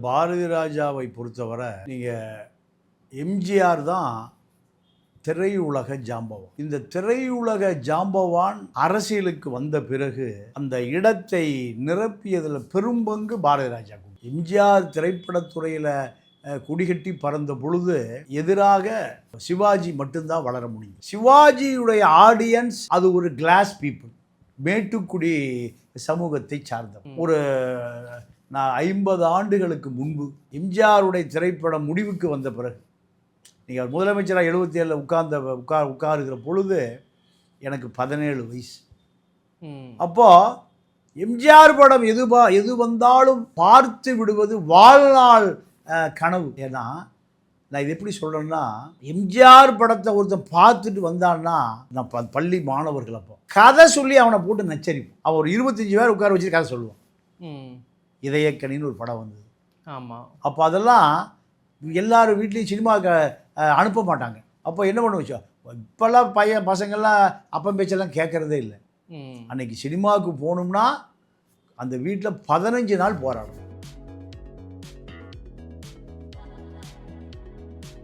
பாரதி ராஜாவை பொறுத்தவரை நீங்கள் எம்ஜிஆர் தான் திரையுலக ஜாம்பவான். இந்த திரையுலக ஜாம்பவான் அரசியலுக்கு வந்த பிறகு அந்த இடத்தை நிரப்பியதில் பெரும்பங்கு பாரதி ராஜா. எம்ஜிஆர் திரைப்படத்துறையில் குடிகட்டி பறந்த பொழுது எதிராக சிவாஜி மட்டும்தான் வளர முடியும். சிவாஜியுடைய ஆடியன்ஸ் அது ஒரு கிளாஸ் பீப்புள், மேட்டுக்குடி சமூகத்தை சார்ந்த ஒரு 50 ஆண்டுகளுக்கு முன்பு எம்ஜிஆருடைய திரைப்படம் முடிவுக்கு வந்த பிறகு நீங்கள் முதலமைச்சராக 77 உட்காருகிற பொழுது எனக்கு 17 வயசு. அப்போது எம்ஜிஆர் படம் எது வந்தாலும் பார்த்து விடுவது வாழ்நாள் கனவு. ஏன்னா நான் இது எப்படி சொல்கிறேன்னா, எம்ஜிஆர் படத்தை ஒருத்தன் பார்த்துட்டு வந்தான்னா நான் பள்ளி மாணவர்கள் அப்போ கதை சொல்லி அவனை போட்டு நச்சரிப்போம். அவன் ஒரு 25 பேர் உட்கார வச்சுட்டு கதை சொல்லுவான். இதயக்கணின்னு ஒரு படம் வந்தது. ஆமாம். அப்போ அதெல்லாம் எல்லாரும் வீட்லேயும் சினிமாவுக்கு அனுப்ப மாட்டாங்க. அப்போ என்ன பண்ண வச்சோம், இப்போல்லாம் பசங்கள்லாம் அப்பம் பேச்செல்லாம் கேட்குறதே இல்லை. அன்றைக்கி சினிமாவுக்கு போகணும்னா அந்த வீட்டில் 15 நாள் போராடும்.